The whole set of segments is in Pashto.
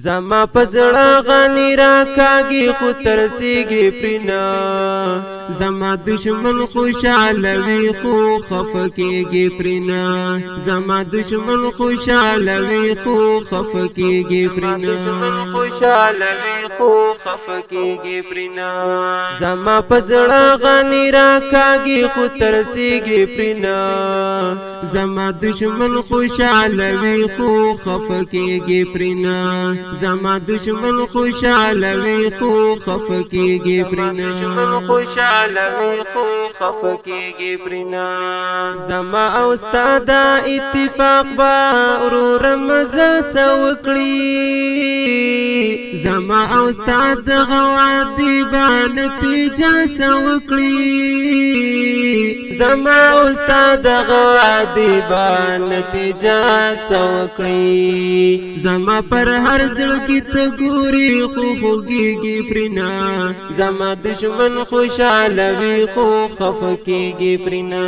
زما پزړه غنی را کاږي خو ترسيږي پرینا زما دشمن خوشاله وي خو خفکیږي پرینا زما دشمن خوشاله وي خو خفکیږي پرینا دشمن خوشاله وي خو خفکیږي پرینا زما پزړه غنی را کاږي خو ترسيږي پرینا زما دشمن خوشاله وي خو خفکیږي پرینا زما دشمن خوشاله وي خو خفکیږي پرینا دشمن خوشاله وي خو خفکیږي پرینا زما او استاد اتفاق با ورور مزه سوکړي زما او استاد غوادي با نتیجه سوکړي زما استاد غوادي با نتیجه سوکړي زما پر هر زړګي ته ګوري خو خوږيږي پرینا زما دشمن خوشاله وي خو خفکیږي پرینا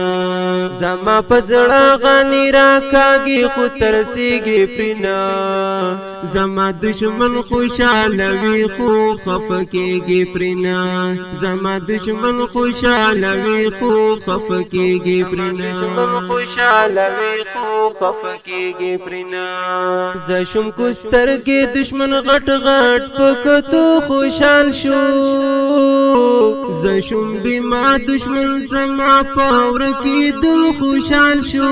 زما پزړه غنی را کاږي خو ترسيږي پرینا زما دشمن خوشاله وي خو خفکیږي پرینا زما دشمن خوشاله وي خو خفکیږي پرینا دشمن خوشاله وي خو خفکیږي پرینا ز شم کوسترګي دشمن غټ غټ پکتو خوشحال شو ز شم بیمار دشمن زما پاور کی دو خوشحال شو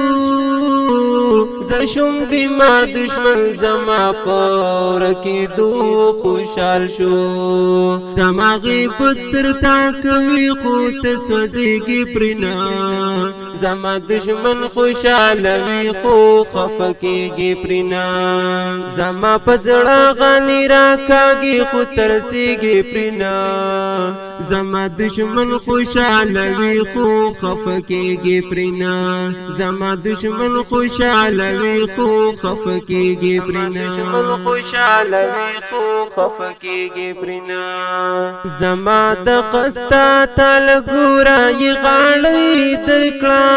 ز شم بیمار دشمن زما پاور کی دو خوشحال شو دماغي پتر تا کوي خو تسوځيږي پرینا زما دشمن خوشاله وي خو خفکیږي پرینا زما پزړه غنی را کاږي خو ترسيږي پرینا زما دشمن خوشاله وي خو خفکیږي پرینا زما دشمن خوشاله وي خو خفکیږي پرینا دشمن خوشاله وي خو خفکیږي پرینا زما د قستا تل ګورا ی غاړې درکړه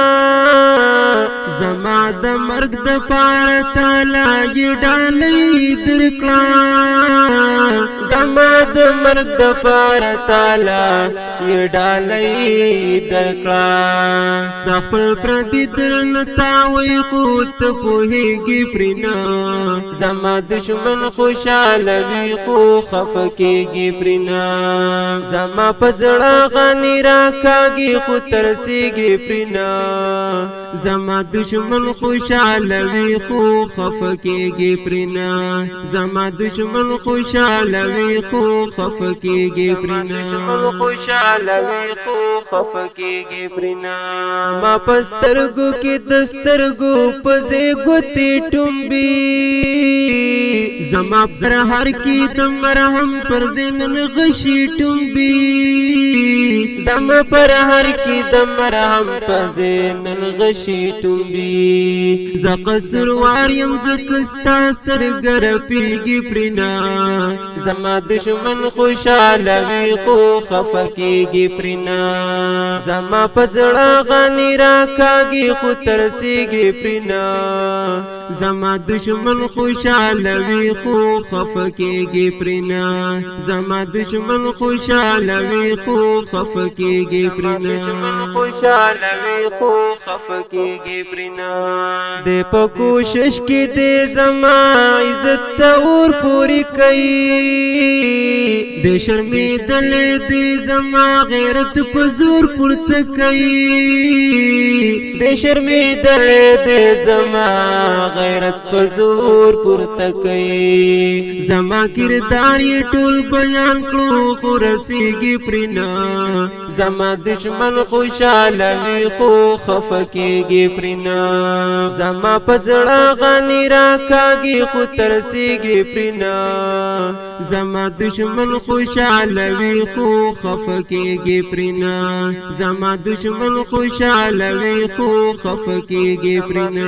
زما د مرګ د پار تعالی ی ډالې درکړه زما د مرګ د پار تعالی ی ډالې درکړه د خپل پردي درنتا وي خو ته پوهېږي پرینا زما دشمن خوشاله وي خو خفکیږي پرینا زما پزړه غنی را کاږي خو ترسيږي پرینا زما دشمن خوشاله وي خو خفکیږي پرینا زما دشمن خوشاله وي خو خفکیږي پرینا دشمن خوشاله وي خو خفکیږي پرینا ما پسترګو کې دسترګو پزې ګوتې ټومبي زما پر هر کې تمر هم پر زنن غشي ټومبي زما پر هر کې تمر هم پر زنن غشي ټومبي ز قصر واریم ز کستا سترګر پیږي پرینا زما دشمن خوشاله وي خو خفکیږي پرینا زما پزړه غنی را کاږي خو ترسيږي پرینا زما دشمن خوشاله وي خو خفکیږي پرینا زما دشمن خوشاله وي خو خفکیږي پرینا دشمن خوشاله وي خو خفکیږي پرینا د په کوشش کې د زما عزت اور پوری کوي د شرمېدل د زما غیرت په زور پورته کوي د شرمېدل د زما غیرت په زور پورته کوي زما کردار یې ټول بیان کړو خو رسیږي پرینا زما دشمن خوشاله وي خو خفکیږي پرینا زما پزړه غنی را کاږي خو ترسيږي پرینا زما دشمن خوشالوي خو خفکیږي پرینا زما دشمن خوشالوي خو خفکیږي پرینا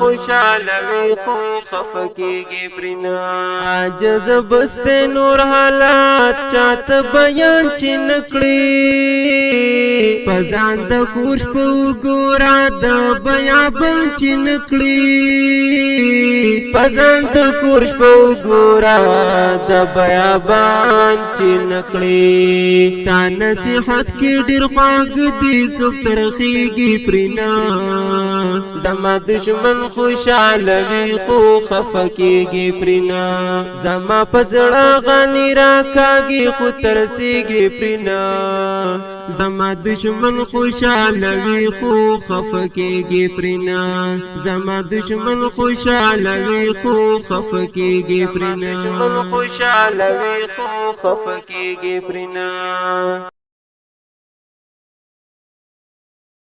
خوشالوي خو خفکیږي پرینا عاجز بست نور حالات چاته بیان چنکړي پزان د کورش په ګورا د بیا بچ نکړي پزان د کورش په ګورا د بیا بچ نکړي تا نصیحت کې ډیر خواږ دي سوک ترخیږي پرینا زما دشمن خوشالوي خو خفکیږي پرینا زما پزړه غنی راکاږي خو ترسیږي پرینا زما دشمن خوشالوي خو خفکیږي پرینا زما دشمن خوشالوي خو خفکیږي پرینا خوشالوي خو خفکیږي پرینا